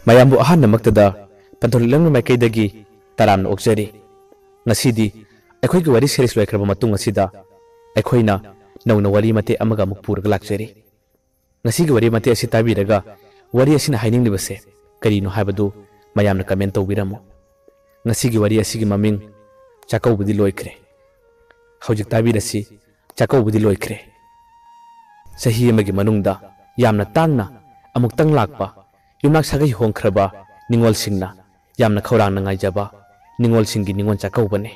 ꯃꯌꯥꯝꯕꯨ ꯑꯍꯥꯟꯕꯃꯛꯇꯗ ꯄꯟꯊꯣꯛꯂꯝ ꯃꯥꯏꯀꯩꯗꯒꯤ ꯇꯔꯥꯝꯅ ꯑꯣꯛꯆꯔꯤ ꯉꯁꯤꯗꯤ ꯑꯩꯈꯣꯏꯒꯤ ꯋꯥꯔꯤ ꯁꯤꯔꯤꯁ ꯂꯣꯏꯈ꯭ꯔꯕ ꯃꯇꯨꯡ ꯑꯁꯤꯗ ꯑꯩꯈꯣꯏꯅ ꯅꯧꯅ ꯋꯥꯔꯤ ꯃꯇꯦꯛ ꯑꯃꯒ ꯑꯃꯨꯛ ꯄꯨꯔꯒ ꯂꯥꯛꯆꯔꯤ ꯉꯁꯤꯒꯤ ꯋꯥꯔꯤ ꯃꯇꯦꯛ ꯑꯁꯤ ꯇꯥꯕꯤꯔꯒ ꯋꯥꯔꯤ ꯑꯁꯤꯅ ꯍꯥꯏꯅꯤꯡꯂꯤꯕꯁꯦ ꯀꯔꯤꯅꯣ ꯍꯥꯏꯕꯗꯨ ꯃꯌꯥꯝꯅ ꯀꯃꯦꯟ ꯇꯧꯕꯤꯔꯝꯃꯨ ꯉꯁꯤꯒꯤ ꯋꯥꯔꯤ ꯑꯁꯤꯒꯤ ꯃꯃꯤꯡ ꯆꯥꯛꯀꯧꯕꯗꯤ ꯂꯣꯏꯈ꯭ꯔꯦ ꯍꯧꯖꯤꯛ ꯇꯥꯕꯤꯔꯁꯤ ꯆꯥꯛꯀꯧꯕꯗꯤ ꯂꯣꯏꯈ꯭ꯔꯦ ꯆꯍꯤ ꯑꯃꯒꯤ ꯃꯅꯨꯡꯗ ꯌꯥꯝꯅ ꯇꯥꯡꯅ ꯑꯃꯨꯛꯇꯪ ꯂꯥꯛꯄ ꯌꯨꯝꯅꯥꯛ ꯁꯥꯒꯩ ꯍꯣꯡꯈ꯭ꯔꯕ ꯅꯤꯡꯉꯣꯜꯁꯤꯡꯅ ꯌꯥꯝꯅ ꯈꯧꯔꯥꯡꯅ ꯉꯥꯏꯖꯕ ꯅꯤꯡꯉꯣꯜꯁꯤꯡꯒꯤ ꯅꯤꯡꯉꯣꯜ ꯆꯥꯛꯀꯧꯕꯅꯤ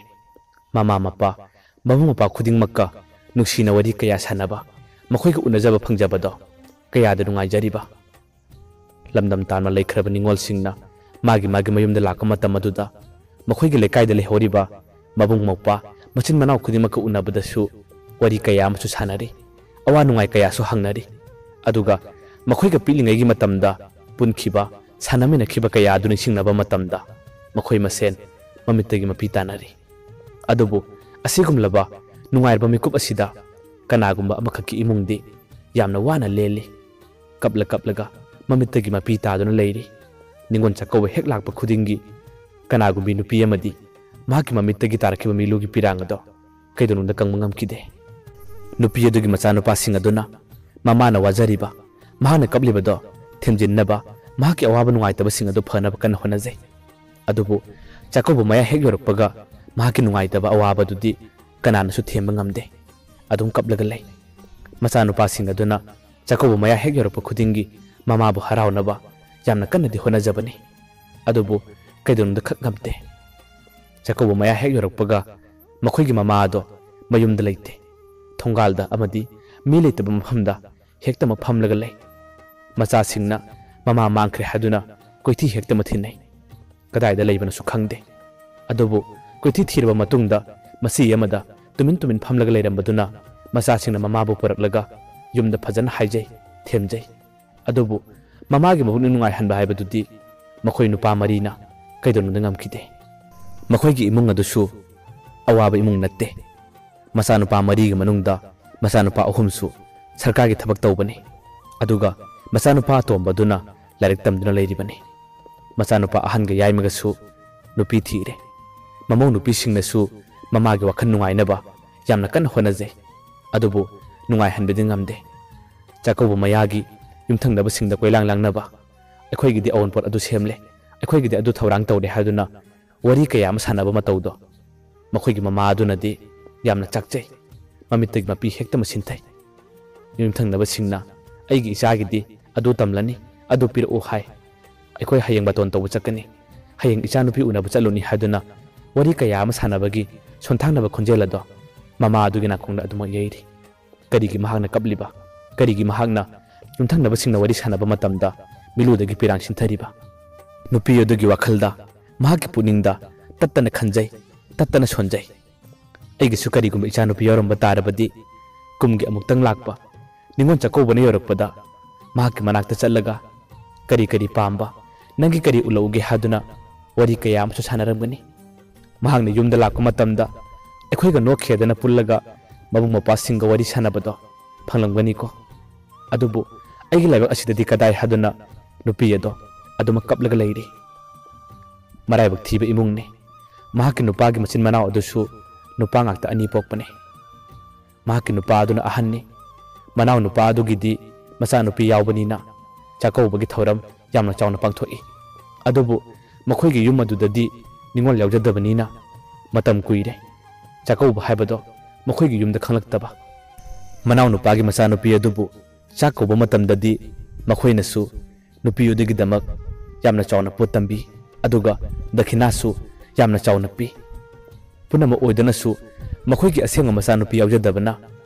ꯃꯃꯥ ꯃꯄꯥ ꯃꯕꯨꯡ ꯃꯧꯄ꯭ꯋꯥ ꯈꯨꯗꯤꯡꯃꯛꯀ ꯅꯨꯡꯁꯤꯅ ꯋꯥꯔꯤ ꯀꯌꯥ ꯁꯥꯟꯅꯕ ꯃꯈꯣꯏꯒ ꯎꯅꯖꯕ ꯐꯪꯖꯕꯗꯣ ꯀꯌꯥꯗ ꯅꯨꯡꯉꯥꯏꯖꯔꯤꯕ ꯂꯝꯗꯝ ꯇꯥꯟꯅ ꯂꯩꯈ꯭ꯔꯕ ꯅꯤꯡꯉꯣꯜꯁꯤꯡꯅ ꯃꯥꯒꯤ ꯃꯌꯨꯝꯗ ꯂꯥꯛꯄ ꯃꯇꯝ ꯑꯗꯨꯗ ꯃꯈꯣꯏꯒꯤ ꯂꯩꯀꯥꯏꯗ ꯂꯩꯍꯧꯔꯤꯕ ꯃꯕꯨꯡ ꯃꯧꯄ꯭ꯋꯥ ꯃꯆꯤꯟ ꯃꯅꯥꯎ ꯈꯨꯗꯤꯡꯃꯛꯀ ꯎꯅꯕꯗꯁꯨ ꯋꯥꯔꯤ ꯀꯌꯥ ꯑꯃꯁꯨ ꯁꯥꯟꯅꯔꯤ ꯑꯋꯥ ꯅꯨꯡꯉꯥꯏ ꯀꯌꯥꯁꯨ ꯍꯪꯅꯔꯤ ꯑꯗꯨꯒ ꯃꯈꯣꯏꯒ ꯄꯤꯛꯂꯤꯉꯩꯒꯤ ꯃꯇꯝꯗ ꯄꯨꯟꯈꯤꯕ ꯁꯥꯟꯅꯃꯤꯟꯅꯈꯤꯕ ꯀꯌꯥ ꯑꯗꯨ ꯅꯤꯡꯁꯤꯡꯅꯕ ꯃꯇꯝꯗ ꯃꯈꯣꯏ ꯃꯁꯦꯟ ꯃꯃꯤꯠꯇꯒꯤ ꯃꯄꯤ ꯇꯥꯟꯅꯔꯤ ꯑꯗꯨꯕꯨ ꯑꯁꯤꯒꯨꯝꯂꯕ ꯅꯨꯡꯉꯥꯏꯔꯕ ꯃꯤꯀꯨꯞ ꯑꯁꯤꯗ ꯀꯅꯥꯒꯨꯝꯕ ꯑꯃꯈꯛꯀꯤ ꯏꯃꯨꯡꯗꯤ ꯌꯥꯝꯅ ꯋꯥꯅ ꯂꯦꯜꯂꯤ ꯀꯞꯂꯒ ꯃꯃꯤꯠꯇꯒꯤ ꯃꯄꯤ ꯇꯥꯗꯨꯅ ꯂꯩꯔꯤ ꯅꯤꯡꯉꯣꯜ ꯆꯥꯛꯀꯧꯕ ꯍꯦꯛ ꯂꯥꯛꯄ ꯈꯨꯗꯤꯡꯒꯤ ꯀꯅꯥꯒꯨꯝꯕꯤ ꯅꯨꯄꯤ ꯑꯃꯗꯤ ꯃꯍꯥꯛꯀꯤ ꯃꯃꯤꯠꯇꯒꯤ ꯇꯥꯔꯛꯈꯤꯕ ꯃꯤꯂꯨꯒꯤ ꯄꯤꯔꯥꯡ ꯑꯗꯣ ꯀꯩꯗꯧꯅꯨꯡꯗ ꯀꯪꯕ ꯉꯝꯈꯤꯗꯦ ꯅꯨꯄꯤ ꯑꯗꯨꯒꯤ ꯃꯆꯥꯅꯨꯄꯥꯁꯤꯡ ꯑꯗꯨꯅ ꯃꯃꯥꯅ ꯋꯥꯖꯔꯤꯕ ꯃꯍꯥꯛꯅ ꯀꯞꯂꯤꯕꯗꯣ ꯊꯦꯝꯖꯤꯟꯅꯕ ꯃꯍꯥꯛꯀꯤ ꯑꯋꯥꯕ ꯅꯨꯡꯉꯥꯏꯇꯕꯁꯤꯡ ꯑꯗꯨ ꯐꯅꯕ ꯀꯟꯅ ꯍꯣꯠꯅꯖꯩ ꯑꯗꯨꯕꯨ ꯆꯥꯛꯀꯧꯕ ꯃꯌꯥ ꯍꯦꯛ ꯌꯧꯔꯛꯄꯒ ꯃꯍꯥꯛꯀꯤ ꯅꯨꯡꯉꯥꯏꯇꯕ ꯑꯋꯥꯕꯗꯨꯗꯤ ꯀꯅꯥꯅꯁꯨ ꯊꯦꯝꯕ ꯉꯝꯗꯦ ꯑꯗꯨꯝ ꯀꯞꯂꯒ ꯂꯩ ꯃꯆꯥꯅꯨꯄꯥꯁꯤꯡ ꯑꯗꯨꯅ ꯆꯥꯛꯀꯧꯕ ꯃꯌꯥ ꯍꯦꯛ ꯌꯧꯔꯛꯄ ꯈꯨꯗꯤꯡꯒꯤ ꯃꯃꯥꯕꯨ ꯍꯔꯥꯎꯅꯕ ꯌꯥꯝꯅ ꯀꯟꯅꯗꯤ ꯍꯣꯠꯅꯖꯕꯅꯤ ꯑꯗꯨꯕꯨ ꯀꯩꯗꯧꯅꯨꯡꯗ ꯈꯛ ꯉꯝꯗꯦ ꯆꯥꯛꯀꯧꯕ ꯃꯌꯥ ꯍꯦꯛ ꯌꯧꯔꯛꯄꯒ ꯃꯈꯣꯏꯒꯤ ꯃꯃꯥ ꯑꯗꯣ ꯃꯌꯨꯝꯗ ꯂꯩꯇꯦ ꯊꯣꯡꯒꯥꯜꯗ ꯑꯃꯗꯤ ꯃꯤ ꯂꯩꯇꯕ ꯃꯐꯝꯗ ꯍꯦꯛꯇꯃꯛ ꯐꯝꯂꯒ ꯂꯩ ꯃꯆꯥꯁꯤꯡꯅ ꯃꯃꯥ ꯃꯥꯡꯈ꯭ꯔꯦ ꯍꯥꯏꯗꯨꯅ ꯀꯣꯏꯊꯤ ꯍꯦꯛꯇꯃꯛ ꯊꯤꯅꯩ ꯀꯗꯥꯏꯗ ꯂꯩꯕꯅꯁꯨ ꯈꯪꯗꯦ ꯑꯗꯨꯕꯨ ꯀꯣꯏꯊꯤ ꯊꯤꯔꯕ ꯃꯇꯨꯡꯗ ꯃꯆꯤ ꯑꯃꯗ ꯇꯨꯃꯤꯟ ꯐꯝꯂꯒ ꯂꯩꯔꯝꯕꯗꯨꯅ ꯃꯆꯥꯁꯤꯡꯅ ꯃꯃꯥꯕꯨ ꯄꯨꯔꯛꯂꯒ ꯌꯨꯝꯗ ꯐꯖꯅ ꯍꯥꯏꯖꯩ ꯊꯦꯝꯖꯩ ꯑꯗꯨꯕꯨ ꯃꯃꯥꯒꯤ ꯃꯕꯨꯛꯅꯤꯡ ꯅꯨꯡꯉꯥꯏꯍꯟꯕ ꯍꯥꯏꯕꯗꯨꯗꯤ ꯃꯈꯣꯏ ꯅꯨꯄꯥ ꯃꯔꯤꯅ ꯀꯩꯗꯧꯅꯨꯡꯗ ꯉꯝꯈꯤꯗꯦ ꯃꯈꯣꯏꯒꯤ ꯏꯃꯨꯡ ꯑꯗꯨꯁꯨ ꯑꯋꯥꯕ ꯏꯃꯨꯡ ꯅꯠꯇꯦ ꯃꯆꯥꯅꯨꯄꯥ ꯃꯔꯤꯒꯤ ꯃꯅꯨꯡꯗ ꯃꯆꯥꯅꯨꯄꯥ ꯑꯍꯨꯝꯁꯨ ꯁꯔꯀꯥꯔꯒꯤ ꯊꯕꯛ ꯇꯧꯕꯅꯤ ꯑꯗꯨꯒ ꯃꯆꯥꯅꯨꯄꯥ ꯑꯇꯣꯝꯕꯗꯨꯅ ꯂꯥꯏꯔꯤꯛ ꯇꯝꯗꯨꯅ ꯂꯩꯔꯤꯕꯅꯤ ꯃꯆꯥꯅꯨꯄꯥ ꯑꯍꯟꯒ ꯌꯥꯏꯃꯒꯁꯨ ꯅꯨꯄꯤ ꯊꯤꯔꯦ ꯃꯃꯧ ꯅꯨꯄꯤꯁꯤꯡꯅꯁꯨ ꯃꯃꯥꯒꯤ ꯋꯥꯈꯜ ꯅꯨꯡꯉꯥꯏꯅꯕ ꯌꯥꯝꯅ ꯀꯟꯅ ꯍꯣꯠꯅꯖꯩ ꯑꯗꯨꯕꯨ ꯅꯨꯡꯉꯥꯏꯍꯟꯕꯗꯤ ꯉꯝꯗꯦ ꯆꯥꯛꯀꯧꯕ ꯃꯌꯥꯒꯤ ꯌꯨꯝꯊꯪꯅꯕꯁꯤꯡꯗ ꯀꯣꯏꯂꯥꯡ ꯂꯥꯡꯅꯕ ꯑꯩꯈꯣꯏꯒꯤꯗꯤ ꯑꯋꯣꯟꯄꯣꯠ ꯑꯗꯨ ꯁꯦꯝꯂꯦ ꯑꯩꯈꯣꯏꯒꯤꯗꯤ ꯑꯗꯨ ꯊꯧꯔꯥꯡ ꯇꯧꯔꯦ ꯍꯥꯏꯗꯨꯅ ꯋꯥꯔꯤ ꯀꯌꯥ ꯑꯃ ꯁꯥꯟꯅꯕ ꯃꯇꯧꯗꯣ ꯃꯈꯣꯏꯒꯤ ꯃꯃꯥ ꯑꯗꯨꯅꯗꯤ ꯌꯥꯝꯅ ꯆꯥꯛꯆꯩ ꯃꯃꯤꯠꯇꯒꯤ ꯃꯄꯤ ꯍꯦꯛꯇꯃꯛ ꯁꯤꯟꯊꯩ ꯌꯨꯝꯊꯪꯅꯕꯁꯤꯡꯅ ꯑꯩꯒꯤ ꯏꯆꯥꯒꯤꯗꯤ ꯑꯗꯨ ꯇꯝꯂꯅꯤ ꯑꯗꯨ ꯄꯤꯔꯛꯎ ꯍꯥꯏ ꯑꯩꯈꯣꯏ ꯍꯌꯦꯡ ꯕꯥꯇꯣꯟ ꯇꯧꯕ ꯆꯠꯀꯅꯤ ꯍꯌꯦꯡ ꯏꯆꯥꯅꯨꯄꯤ ꯎꯅꯕ ꯆꯠꯂꯨꯅꯤ ꯍꯥꯏꯗꯨꯅ ꯋꯥꯔꯤ ꯀꯌꯥ ꯑꯃ ꯁꯥꯟꯅꯕꯒꯤ ꯁꯣꯟꯊꯥꯡꯅꯕ ꯈꯣꯟꯖꯦꯜ ꯑꯗꯣ ꯃꯃꯥ ꯑꯗꯨꯒꯤ ꯅꯥꯀꯣꯡꯗ ꯑꯗꯨꯃꯛ ꯌꯩꯔꯤ ꯀꯔꯤꯒꯤ ꯃꯍꯥꯛꯅ ꯀꯞꯂꯤꯕ ꯀꯔꯤꯒꯤ ꯃꯍꯥꯛꯅ ꯌꯨꯝꯊꯪꯅꯕꯁꯤꯡꯅ ꯋꯥꯔꯤ ꯁꯥꯟꯅꯕ ꯃꯇꯝꯗ ꯃꯤꯂꯨꯗꯒꯤ ꯄꯤꯔꯥꯡ ꯁꯤꯟꯊꯔꯤꯕ ꯅꯨꯄꯤ ꯑꯗꯨꯒꯤ ꯋꯥꯈꯜꯗ ꯃꯍꯥꯛꯀꯤ ꯄꯨꯛꯅꯤꯡꯗ ꯇꯠꯇꯅ ꯈꯟꯖꯩ ꯇꯠꯇꯅ ꯁꯣꯟꯖꯩ ꯑꯩꯒꯤꯁꯨ ꯀꯔꯤꯒꯨꯝꯕ ꯏꯆꯥꯅꯨꯄꯤ ꯌꯥꯎꯔꯝꯕ ꯇꯥꯔꯕꯗꯤ ꯀꯨꯝꯒꯤ ꯑꯃꯨꯛꯇꯪ ꯂꯥꯛꯄ ꯅꯤꯡꯉꯣꯜ ꯆꯥꯛꯀꯧꯕꯅ ꯌꯧꯔꯛꯄꯗ ꯃꯍꯥꯛꯀꯤ ꯃꯅꯥꯛꯇ ꯆꯠꯂꯒ ꯀꯔꯤ ꯄꯥꯝꯕ ꯅꯪꯒꯤ ꯀꯔꯤ ꯎꯠꯂꯛꯎꯒꯦ ꯍꯥꯏꯗꯨꯅ ꯋꯥꯔꯤ ꯀꯌꯥ ꯑꯃꯁꯨ ꯁꯥꯟꯅꯔꯝꯒꯅꯤ ꯃꯍꯥꯛꯅ ꯌꯨꯝꯗ ꯂꯥꯛꯄ ꯃꯇꯝꯗ ꯑꯩꯈꯣꯏꯒ ꯅꯣꯛꯈꯦꯗꯅ ꯄꯨꯜꯂꯒ ꯃꯕꯨꯡ ꯃꯧꯄ꯭ꯋꯥꯁꯤꯡꯒ ꯋꯥꯔꯤ ꯁꯥꯟꯅꯕꯗꯣ ꯐꯪꯂꯝꯒꯅꯤꯀꯣ ꯑꯗꯨꯕꯨ ꯑꯩꯒꯤ ꯂꯥꯏꯕꯛ ꯑꯁꯤꯗꯗꯤ ꯀꯗꯥꯏ ꯍꯥꯏꯗꯨꯅ ꯅꯨꯄꯤ ꯑꯗꯣ ꯑꯗꯨꯃꯛ ꯀꯞꯂꯒ ꯂꯩꯔꯤ ꯃꯔꯥꯏꯕꯛ ꯊꯤꯕ ꯏꯃꯨꯡꯅꯤ ꯃꯍꯥꯛꯀꯤ ꯅꯨꯄꯥꯒꯤ ꯃꯆꯤꯟ ꯃꯅꯥꯎ ꯑꯗꯨꯁꯨ ꯅꯨꯄꯥ ꯉꯥꯛꯇ ꯑꯅꯤ ꯄꯣꯛꯄꯅꯤ ꯃꯍꯥꯛꯀꯤ ꯅꯨꯄꯥ ꯑꯗꯨꯅ ꯑꯍꯟꯅꯤ ꯃꯅꯥꯎ ꯅꯨꯄꯥ ꯑꯗꯨꯒꯤꯗꯤ ꯃꯆꯥꯅꯨꯄꯤ ꯌꯥꯎꯕꯅꯤꯅ ꯆꯥꯛꯀꯧꯕꯒꯤ ꯊꯧꯔꯝ ꯌꯥꯝꯅ ꯆꯥꯎꯅ ꯄꯥꯡꯊꯣꯛꯏ ꯑꯗꯨꯕꯨ ꯃꯈꯣꯏꯒꯤ ꯌꯨꯝ ꯑꯗꯨꯗꯗꯤ ꯅꯤꯡꯉꯣꯜ ꯌꯥꯎꯖꯗꯕꯅꯤꯅ ꯃꯇꯝ ꯀꯨꯏꯔꯦ ꯆꯥꯛꯀꯧꯕ ꯍꯥꯏꯕꯗꯣ ꯃꯈꯣꯏꯒꯤ ꯌꯨꯝꯗ ꯈꯪꯂꯛꯇꯕ ꯃꯅꯥꯎ ꯅꯨꯄꯥꯒꯤ ꯃꯆꯥꯅꯨꯄꯤ ꯑꯗꯨꯕꯨ ꯆꯥꯛ ꯀꯧꯕ ꯃꯇꯝꯗꯗꯤ ꯃꯈꯣꯏꯅꯁꯨ ꯅꯨꯄꯤ ꯑꯗꯨꯒꯤꯗꯃꯛ ꯌꯥꯝꯅ ꯆꯥꯎꯅ ꯄꯣꯠ ꯇꯝꯕꯤ ꯑꯗꯨꯒ ꯗꯈꯤꯅꯥꯁꯨ ꯌꯥꯝꯅ ꯆꯥꯎꯅ ꯄꯤ ꯄꯨꯝꯅꯃꯛ ꯑꯣꯏꯗꯅꯁꯨ ꯃꯈꯣꯏꯒꯤ ꯑꯁꯦꯡꯕ ꯃꯆꯥꯅꯨꯄꯤ ꯌꯥꯎꯖꯗꯕꯅ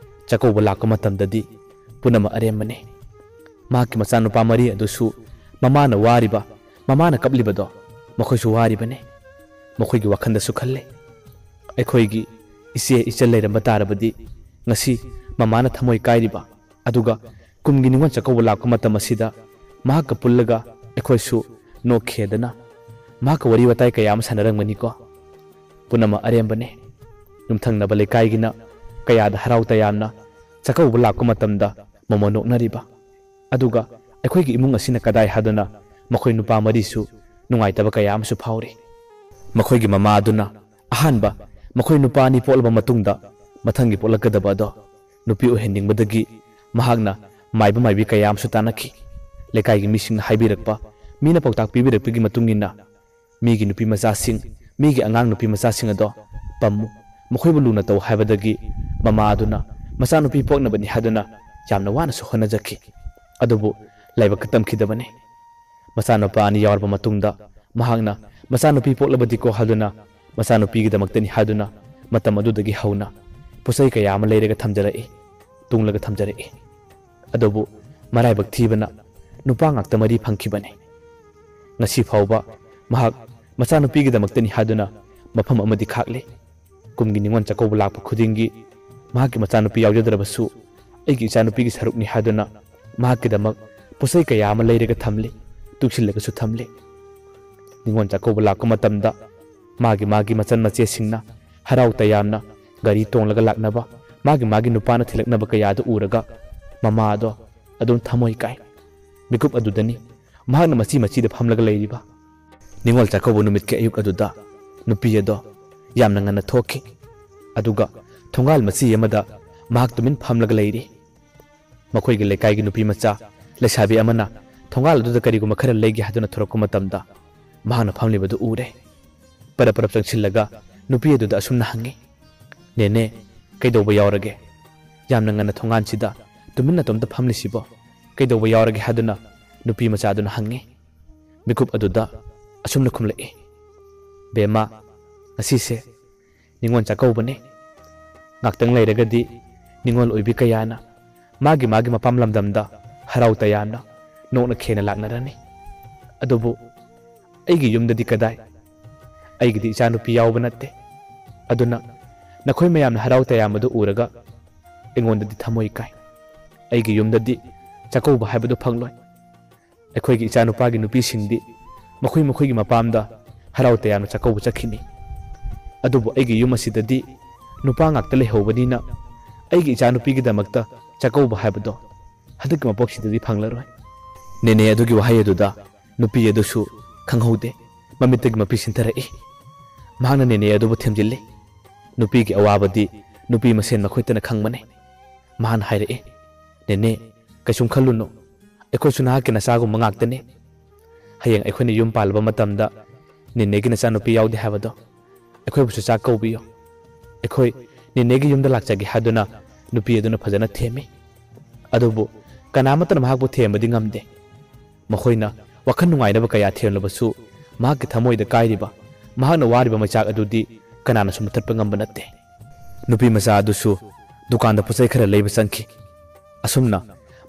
ꯆꯥꯛꯀꯧꯕ ꯂꯥꯛꯄ ꯃꯇꯝꯗꯗꯤ ꯄꯨꯝꯅꯃꯛ ꯑꯔꯦꯝꯕꯅꯤ ꯃꯍꯥꯛꯀꯤ ꯃꯆꯥꯅꯨꯄꯥ ꯃꯔꯤ ꯑꯗꯨꯁꯨ ꯃꯃꯥꯅ ꯋꯥꯔꯤꯕ ꯃꯃꯥꯅ ꯀꯞꯂꯤꯕꯗꯣ ꯃꯈꯣꯏꯁꯨ ꯋꯥꯔꯤꯕꯅꯤ ꯃꯈꯣꯏꯒꯤ ꯋꯥꯈꯜꯗꯁꯨ ꯈꯜꯂꯤ ꯑꯩꯈꯣꯏꯒꯤ ꯏꯆꯦ ꯏꯆꯜ ꯂꯩꯔꯝꯕ ꯇꯥꯔꯕꯗꯤ ꯉꯁꯤ ꯃꯃꯥꯅ ꯊꯃꯣꯏ ꯀꯥꯏꯔꯤꯕ ꯑꯗꯨꯒ ꯀꯨꯝꯒꯤ ꯅꯤꯡꯉꯣꯜ ꯆꯥꯛꯀꯧꯕ ꯂꯥꯛꯄ ꯃꯇꯝ ꯑꯁꯤꯗ ꯃꯍꯥꯛꯀ ꯄꯨꯜꯂꯒ ꯑꯩꯈꯣꯏꯁꯨ ꯅꯣꯛꯈꯦꯗꯅ ꯃꯍꯥꯛꯀ ꯋꯥꯔꯤ ꯋꯥꯇꯥꯏ ꯀꯌꯥ ꯑꯃ ꯁꯥꯟꯅꯔꯝꯒꯅꯤꯀꯣ ꯄꯨꯝꯅꯃꯛ ꯑꯔꯦꯝꯕꯅꯤ ꯌꯨꯝꯊꯪꯅꯕ ꯂꯩꯀꯥꯏꯒꯤꯅ ꯀꯌꯥꯗ ꯍꯔꯥꯎ ꯇꯌꯥꯝꯅ ꯆꯥꯛꯀꯧꯕ ꯂꯥꯛꯄ ꯃꯇꯝꯗ ꯃꯣꯃꯣꯟ ꯅꯣꯛꯅꯔꯤꯕ ꯑꯗꯨꯒ ꯑꯩꯈꯣꯏꯒꯤ ꯏꯃꯨꯡ ꯑꯁꯤꯅ ꯀꯗꯥꯏ ꯍꯥꯏꯗꯨꯅ मखोई नुपा मरीसु नुंगाइतबा कया अमसु फाउरी मखोईगी ममा अदुना अहानबा मखोई नुपानी पोलबा मतुंगदा मथंगी पोलकदबा दो नुपी ओहेनिंगबदगी महागना माइबा माइबी कया अमसु तानखी लेकाईगी मिसिंग हाइबिरकपा मीना पौताक पीबिरकपगी मतुंगिना मीगी नुपी मचासिंग मीगी अंगांग नुपी मचासिंग अदो पम्मु मखोईबु लुना तौ हाइबदगी ममा अदुना मचा नुपी पोकनबनी हादुना यामना वानासु होनजखी अदुबु लाइबक तमखिदबने मचा नुपा अनि यावरबा मतुंगदा महागना मचा नुपी पोकलबदीको हादुना मचा नुपीगिदमक्तनी हादुना मतम अदुदगी हौना पुसै कया अमा लेरगा थमजरई तुंगलगा थमजरई अदुबु मराइबक थीबना नुपा ngakta mari phangkhibane ngasi phauba mahak macha nupigidamakta ni haduna mafam amadi khakle kumgi ningon chakau lakpa khudingi mahak macha nupi yawjadrabasu aigi cha nupi gi saruk ni haduna mahak damak pusai kaya ama leirega thamle tuksillega su thamle ningon chakau lakpa matamda magi machan mache singna harau tayamna gari tonglaga laknaba magi nupana thilaknaba kaya du uraga mama do adum thamoi kai मिकुप अदुदनी महागना मची मचीद फमलगा लेरिबा निंगोल चाखौबु नुमित के अयुक अदुदा नुपी अदो यामना ngana थोखि अदुगा थोंगाल मची यमदा महाग तुमिन फमलगा लेरि मखोइगे लेकाइगे नुपी मचा लेसाबी अमना थोंगाल अदुदा करिगुमा खरा लेगे हादुना थोरको मतमदा महागना फमलिबदु उरे परपरप चंगसिलगा नुपी अदुदा असुमना हंगे नेने कैदोबा यावरगे यामना ngana थोंगान सिदा तुमिन तोमदा फमलिसिबो कैदोबा यावरगे हादुना नुपी मचादुना हंगे मिकुप अदुदा असुमना खुमलए बेमा असीसे निंगोन चाकौबने ngaktang leiragadi ningol oibi kayana magi mapam lamdamda harau tayana nokna khena laknarani adubu aigi yumdadi kadai aigidi ichanu pi yawba natte aduna nakhoi mayamna harau tayamadu uraga engondadi thamoi kai aigi yumdadi chakauba haibadu phangloi ꯑꯩꯈꯣꯏꯒꯤ ꯏꯆꯥꯅꯨꯄꯥꯒꯤ ꯅꯨꯄꯤꯁꯤꯡꯗꯤ ꯃꯈꯣꯏꯒꯤ ꯃꯄꯥꯝꯗ ꯍꯔꯥꯎ ꯇꯌꯥꯝꯅ ꯆꯥꯛꯀꯧꯕ ꯆꯠꯈꯤꯅꯤ ꯑꯗꯨꯕꯨ ꯑꯩꯒꯤ ꯌꯨꯝ ꯑꯁꯤꯗꯗꯤ ꯅꯨꯄꯥ ꯉꯥꯛꯇ ꯂꯩꯍꯧꯕꯅꯤꯅ ꯑꯩꯒꯤ ꯏꯆꯥꯅꯨꯄꯤꯒꯤꯗꯃꯛꯇ ꯆꯥꯛꯀꯧꯕ ꯍꯥꯏꯕꯗꯣ ꯍꯟꯗꯛꯀꯤ ꯃꯄꯣꯛꯁꯤꯗꯗꯤ ꯐꯪꯂꯔꯣꯏ ꯅꯦꯅꯦ ꯑꯗꯨꯒꯤ ꯋꯥꯍꯩ ꯑꯗꯨꯗ ꯅꯨꯄꯤ ꯑꯗꯨꯁꯨ ꯈꯪꯍꯧꯗꯦ ꯃꯃꯤꯠꯇꯒꯤ ꯃꯄꯤ ꯁꯤꯟꯊꯔꯛꯏ ꯃꯍꯥꯛꯅ ꯅꯦꯅꯦ ꯑꯗꯨꯕꯨ ꯊꯦꯝꯖꯤꯜꯂꯤ ꯅꯨꯄꯤꯒꯤ ꯑꯋꯥꯕꯗꯤ ꯅꯨꯄꯤ ꯃꯁꯦꯟ ꯃꯈꯣꯏꯇꯅ ꯈꯪꯕꯅꯤ ꯃꯍꯥꯛꯅ ꯍꯥꯏꯔꯛꯏ ꯅꯦꯅꯦ ꯀꯩꯁꯨꯝ ꯈꯜꯂꯨꯅꯨ ꯑꯩꯈꯣꯏꯁꯨ ꯅꯍꯥꯛꯀꯤ ꯅꯆꯥꯒꯨꯝꯕ ꯉꯥꯛꯇꯅꯤ ꯍꯌꯦꯡ ꯑꯩꯈꯣꯏꯅ ꯌꯨꯝ ꯄꯥꯜꯂꯕ ꯃꯇꯝꯗ ꯅꯦꯅꯦꯒꯤ ꯅꯆꯥꯅꯨꯄꯤ ꯌꯥꯎꯗꯦ ꯍꯥꯏꯕꯗꯣ ꯑꯩꯈꯣꯏꯕꯨꯁꯨ ꯆꯥꯛ ꯀꯧꯕꯤꯌꯨ ꯑꯩꯈꯣꯏ ꯅꯦꯅꯦꯒꯤ ꯌꯨꯝꯗ ꯂꯥꯛꯆꯒꯦ ꯍꯥꯏꯗꯨꯅ ꯅꯨꯄꯤ ꯑꯗꯨꯅ ꯐꯖꯅ ꯊꯦꯝꯃꯤ ꯑꯗꯨꯕꯨ ꯀꯅꯥꯃꯠꯇꯅ ꯃꯍꯥꯛꯄꯨ ꯊꯦꯝꯕꯗꯤ ꯉꯝꯗꯦ ꯃꯈꯣꯏꯅ ꯋꯥꯈꯜ ꯅꯨꯡꯉꯥꯏꯅꯕ ꯀꯌꯥ ꯊꯦꯝꯂꯕꯁꯨ ꯃꯍꯥꯛꯀꯤ ꯊꯃꯣꯏꯗ ꯀꯥꯏꯔꯤꯕ ꯃꯍꯥꯛꯅ ꯋꯥꯔꯤꯕ ꯃꯩꯆꯥꯛ ꯑꯗꯨꯗꯤ ꯀꯅꯥꯅꯁꯨ ꯃꯨꯊꯠꯄ ꯉꯝꯕ ꯅꯠꯇꯦ ꯅꯨꯄꯤ ꯃꯆꯥ ꯑꯗꯨꯁꯨ ꯗꯨꯀꯥꯟꯗ ꯄꯣꯠꯆꯩ ꯈꯔ ꯂꯩꯕ ꯆꯪꯈꯤ ꯑꯁꯨꯝꯅ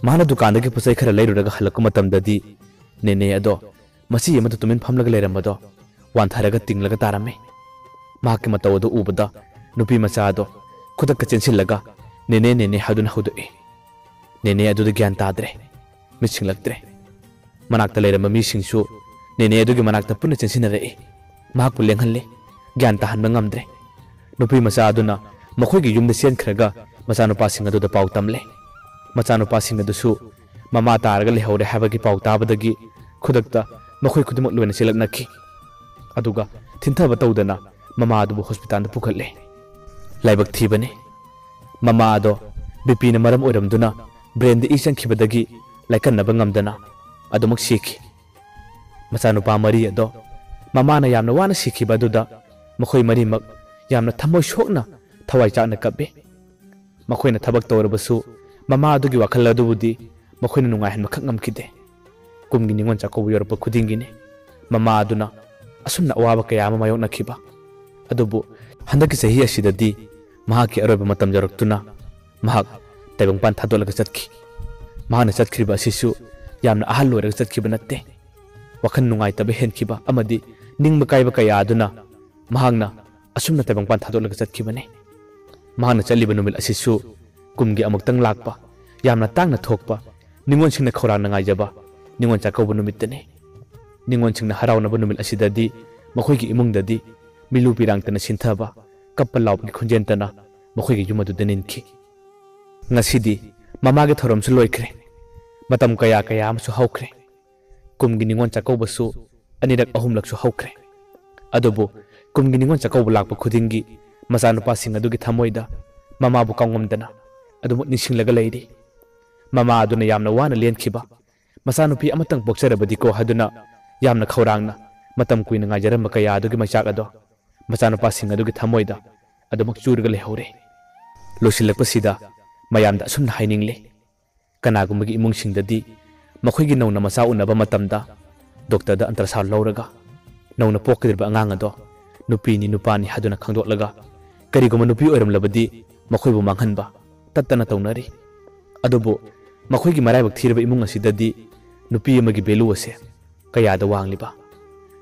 ꯃꯥꯅ ꯗꯨꯀꯥꯟꯗꯒꯤ ꯄꯣꯠꯆꯩ ꯈꯔ ꯂꯩꯔꯨꯔꯒ ꯍꯜꯂꯛꯄ ꯃꯇꯝꯗꯗꯤ ꯅꯦꯅꯦ ꯑꯗꯣ ꯃꯆꯤ ꯑꯃꯗ ꯇꯨꯃꯤꯟ ꯐꯝꯂꯒ ꯂꯩꯔꯝꯕꯗꯣ ꯋꯥꯟꯊꯔꯒ ꯇꯤꯡꯂꯒ ꯇꯥꯔꯝꯃꯤ ꯃꯍꯥꯛꯀꯤ ꯃꯇꯧ ꯑꯗꯨ ꯎꯕꯗ ꯅꯨꯄꯤ ꯃꯆꯥ ꯑꯗꯣ ꯈꯨꯗꯛꯇ ꯆꯦꯟꯁꯤꯜꯂꯒ ꯅꯦꯅꯦ ꯅꯦꯅꯦ ꯍꯥꯏꯗꯨꯅ ꯍꯧꯗꯣꯛꯏ ꯅꯦꯅꯦ ꯑꯗꯨꯗ ꯒ꯭ꯌꯥꯟ ꯇꯥꯗ꯭ꯔꯦ ꯃꯤꯠ ꯁꯤꯡꯂꯛꯇ꯭ꯔꯦ ꯃꯅꯥꯛꯇ ꯂꯩꯔꯝꯕ ꯃꯤꯁꯤꯡꯁꯨ ꯅꯦꯅꯦ ꯑꯗꯨꯒꯤ ꯃꯅꯥꯛꯇ ꯄꯨꯟꯅ ꯆꯦꯟꯁꯤꯟꯅꯔꯛꯏ ꯃꯍꯥꯛꯄꯨ ꯂꯦꯡꯍꯜꯂꯤ ꯒ꯭ꯌꯥꯟ ꯇꯥꯍꯟꯕ ꯉꯝꯗ꯭ꯔꯦ ꯅꯨꯄꯤ ꯃꯆꯥ ꯑꯗꯨꯅ ꯃꯈꯣꯏꯒꯤ ꯌꯨꯝꯗ ꯆꯦꯟꯈ꯭ꯔꯒ ꯃꯆꯥꯅꯨꯄꯥꯁꯤꯡ ꯑꯗꯨꯗ ꯄꯥꯎ ꯇꯝꯂꯦ ꯃꯆꯥꯅꯨꯄꯥꯁꯤꯡ ꯑꯗꯨꯁꯨ ꯃꯃꯥ ꯇꯥꯔꯒ ꯂꯩꯍꯧꯔꯦ ꯍꯥꯏꯕꯒꯤ ꯄꯥꯎ ꯇꯥꯕꯗꯒꯤ ꯈꯨꯗꯛꯇ ꯃꯈꯣꯏ ꯈꯨꯗꯤꯡꯃꯛ ꯂꯣꯏꯅ ꯆꯦꯜꯂꯛꯅꯈꯤ ꯑꯗꯨꯒ ꯊꯤꯟꯊꯕ ꯇꯧꯗꯅ ꯃꯃꯥ ꯑꯗꯨꯕꯨ ꯍꯣꯁꯄꯤꯇꯥꯜꯗ ꯄꯨꯈꯠꯂꯦ ꯂꯥꯏꯕꯛ ꯊꯤꯕꯅꯤ ꯃꯃꯥ ꯑꯗꯣ ꯕꯤꯄꯤꯅ ꯃꯔꯝ ꯑꯣꯏꯔꯝꯗꯨꯅ ꯕ꯭ꯔꯦꯟꯗ ꯏ ꯆꯪꯈꯤꯕꯗꯒꯤ ꯂꯥꯏꯀꯟꯅꯕ ꯉꯝꯗꯅ ꯑꯗꯨꯃꯛ ꯁꯤꯈꯤ ꯃꯆꯥꯅꯨꯄꯥ ꯃꯔꯤ ꯑꯗꯣ ꯃꯃꯥꯅ ꯌꯥꯝꯅ ꯋꯥꯅ ꯁꯤꯈꯤꯕ ꯑꯗꯨꯗ ꯃꯈꯣꯏ ꯃꯔꯤꯃꯛ ꯌꯥꯝꯅ ꯊꯃꯣꯏ ꯁꯣꯛꯅ ꯊꯋꯥꯏ ꯆꯥꯛꯅ ꯀꯞꯄꯤ ꯃꯈꯣꯏꯅ ꯊꯕꯛ ꯇꯧꯔꯕꯁꯨ ꯃꯃꯥ ꯑꯗꯨꯒꯤ ꯋꯥꯈꯜ ꯑꯗꯨꯕꯨꯗꯤ ꯃꯈꯣꯏꯅ ꯅꯨꯡꯉꯥꯏꯍꯟꯕꯈꯛ ꯉꯝꯈꯤꯗꯦ ꯀꯨꯝꯒꯤ ꯅꯤꯉꯣꯜ ꯆꯥꯛꯀꯧꯕ ꯌꯧꯔꯛꯄ ꯈꯨꯗꯤꯡꯒꯤꯅꯤ ꯃꯃꯥ ꯑꯗꯨꯅ ꯑꯁꯨꯝꯅ ꯑꯋꯥꯕ ꯀꯌꯥ ꯑꯃ ꯃꯥꯌꯣꯛꯅꯈꯤꯕ ꯑꯗꯨꯕꯨ ꯍꯟꯗꯛꯀꯤ ꯆꯍꯤ ꯑꯁꯤꯗꯗꯤ ꯃꯍꯥꯛꯀꯤ ꯑꯔꯣꯏꯕ ꯃꯇꯝ ꯌꯧꯔꯛꯇꯨꯅ ꯃꯍꯥꯛ ꯇꯥꯏꯕꯪꯄꯥꯟ ꯊꯥꯗꯣꯛꯂꯒ ꯆꯠꯈꯤ ꯃꯍꯥꯛꯅ ꯆꯠꯈꯤꯕ ꯑꯁꯤꯁꯨ ꯌꯥꯝꯅ ꯑꯍꯜ ꯑꯣꯏꯔꯒ ꯆꯠꯈꯤꯕ ꯅꯠꯇꯦ ꯋꯥꯈꯜ ꯅꯨꯡꯉꯥꯏꯇꯕ ꯍꯦꯟꯈꯤꯕ ꯑꯃꯗꯤ ꯅꯤꯡꯕ ꯀꯥꯏꯕ ꯀꯌꯥ ꯑꯗꯨꯅ ꯃꯍꯥꯛꯅ ꯑꯁꯨꯝꯅ ꯇꯥꯏꯕꯪꯄꯥꯟ ꯊꯥꯗꯣꯛꯂꯒ ꯆꯠꯈꯤꯕꯅꯤ ꯃꯍꯥꯛꯅ ꯆꯠꯂꯤꯕ ꯅꯨꯃꯤꯠ ꯑꯁꯤꯁꯨ ꯀꯨꯝꯒꯤ ꯑꯃꯨꯛꯇꯪ ꯂꯥꯛꯄ ꯌꯥꯝꯅ ꯇꯥꯡꯅ ꯊꯣꯛꯄ ꯅꯤꯉꯣꯜꯁꯤꯡꯅ ꯈꯧꯔꯥꯡꯅ ꯉꯥꯏꯖꯕ ꯅꯤꯉꯣꯜ ꯆꯥꯛꯀꯧꯕ ꯅꯨꯃꯤꯠꯇꯅꯤ ꯅꯤꯉꯣꯜꯁꯤꯡꯅ ꯍꯔꯥꯎꯅꯕ ꯅꯨꯃꯤꯠ ꯑꯁꯤꯗꯗꯤ ꯃꯈꯣꯏꯒꯤ ꯏꯃꯨꯡꯗꯗꯤ ꯃꯤꯂꯨ ꯄꯤꯔꯥꯡꯇꯅ ꯁꯤꯟꯊꯕ ꯀꯞꯄ ꯂꯥꯎꯕꯒꯤ ꯈꯣꯟꯖꯦꯜꯇꯅ ꯃꯈꯣꯏꯒꯤ ꯌꯨꯝ ꯑꯗꯨꯗ ꯅꯤꯟꯈꯤ ꯉꯁꯤꯗꯤ ꯃꯃꯥꯒꯤ ꯊꯧꯔꯝꯁꯨ ꯂꯣꯏꯈ꯭ꯔꯦ ꯃꯇꯝ ꯀꯌꯥ ꯑꯃꯁꯨ ꯍꯧꯈ꯭ꯔꯦ ꯀꯨꯝꯒꯤ ꯅꯤꯉꯣꯜ ꯆꯥꯛꯀꯧꯕꯁꯨ ꯑꯅꯤꯔꯛ ꯑꯍꯨꯝꯂꯛꯁꯨ ꯍꯧꯈ꯭ꯔꯦ ꯑꯗꯨꯕꯨ ꯀꯨꯝꯒꯤ ꯅꯤꯉꯣꯜ ꯆꯥꯛꯀꯧꯕ ꯂꯥꯛꯄ ꯈꯨꯗꯤꯡꯒꯤ ꯃꯆꯥꯅꯨꯄꯥꯁꯤꯡ ꯑꯗꯨꯒꯤ ꯊꯃꯣꯏꯗ ꯃꯃꯥꯕꯨ ꯀꯥꯎꯉꯝꯗꯅ ꯑꯗꯨꯃꯛ ꯅꯤꯡꯁꯤꯡꯂꯒ ꯂꯩꯔꯤ ꯃꯃꯥ ꯑꯗꯨꯅ ꯌꯥꯝꯅ ꯋꯥꯅ ꯂꯦꯟꯈꯤꯕ ꯃꯆꯥꯅꯨꯄꯤ ꯑꯃꯇꯪ ꯄꯣꯛꯆꯔꯕꯗꯤꯀꯣ ꯍꯥꯏꯗꯨꯅ ꯌꯥꯝꯅ ꯈꯧꯔꯥꯡꯅ ꯃꯇꯝ ꯀꯨꯏꯅ ꯉꯥꯏꯖꯔꯝꯕ ꯀꯌꯥ ꯑꯗꯨꯒꯤ ꯃꯩꯆꯥꯛ ꯑꯗꯣ ꯃꯆꯥꯅꯨꯄꯥꯁꯤꯡ ꯑꯗꯨꯒꯤ ꯊꯃꯣꯏꯗ ꯑꯗꯨꯃꯛ ꯆꯨꯔꯒ ꯂꯩꯍꯧꯔꯦ ꯂꯣꯏꯁꯤꯜꯂꯛꯄꯁꯤꯗ ꯃꯌꯥꯝꯗ ꯑꯁꯨꯝꯅ ꯍꯥꯏꯅꯤꯡꯂꯤ ꯀꯅꯥꯒꯨꯝꯕꯒꯤ ꯏꯃꯨꯡꯁꯤꯡꯗꯗꯤ ꯃꯈꯣꯏꯒꯤ ꯅꯧꯅ ꯃꯆꯥ ꯎꯅꯕ ꯃꯇꯝꯗ ꯗꯣꯛꯇꯔꯗ ꯑꯜꯇ꯭ꯔꯥꯁꯥꯎꯟ ꯂꯧꯔꯒ ꯅꯧꯅ ꯄꯣꯛꯀꯗꯧꯔꯤꯕ ꯑꯉꯥꯡ ꯑꯗꯣ ꯅꯨꯄꯤꯅꯤ ꯅꯨꯄꯥꯅꯤ ꯍꯥꯏꯗꯨꯅ ꯈꯪꯗꯣꯛꯂꯒ ꯀꯔꯤꯒꯨꯝꯕ ꯅꯨꯄꯤ ꯑꯣꯏꯔꯝꯂꯕꯗꯤ ꯃꯈꯣꯏꯕꯨ ꯃꯥꯡꯍꯟꯕ ꯇꯠꯇꯅ ꯇꯧꯅꯔꯤ ꯑꯗꯨꯕꯨ ꯃꯈꯣꯏꯒꯤ ꯃꯔꯥꯏꯕꯛ ꯊꯤꯔꯕ ꯏꯃꯨꯡ ꯑꯁꯤꯗꯗꯤ ꯅꯨꯄꯤ ꯑꯃꯒꯤ ꯚꯦꯂꯨ ꯑꯁꯦ ꯀꯌꯥꯗ ꯋꯥꯡꯂꯤꯕ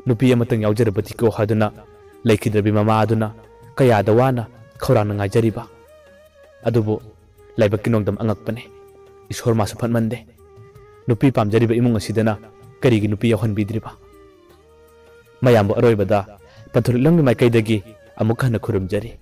ꯅꯨꯄꯤ ꯑꯃꯇꯪ ꯌꯥꯎꯖꯔꯕꯗꯤꯀꯣ ꯍꯥꯏꯗꯨꯅ ꯂꯩꯈꯤꯗ꯭ꯔꯕꯤ ꯃꯃꯥ ꯑꯗꯨꯅ ꯀꯌꯥꯗ ꯋꯥꯅ ꯈꯧꯔꯥꯡꯅ ꯉꯥꯏꯖꯔꯤꯕ ꯑꯗꯨꯕꯨ ꯂꯥꯏꯕꯛꯀꯤ ꯅꯣꯡꯗꯝ ꯑꯉꯛꯄꯅꯤ ꯏꯁꯣꯔ ꯃꯥꯁꯨ ꯐꯠꯃꯟꯗꯦ ꯅꯨꯄꯤ ꯄꯥꯝꯖꯔꯤꯕ ꯏꯃꯨꯡ ꯑꯁꯤꯗꯅ ꯀꯔꯤꯒꯤ ꯅꯨꯄꯤ ꯌꯥꯎꯍꯟꯕꯤꯗ꯭ꯔꯤꯕ ꯃꯌꯥꯝꯕꯨ ꯑꯔꯣꯏꯕꯗ ꯄꯟꯊꯨꯡꯂꯝꯒꯤ ꯃꯥꯏꯀꯩꯗꯒꯤ ꯑꯃꯨꯛ ꯍꯟꯅ ꯈꯨꯔꯨꯝꯖꯔꯤ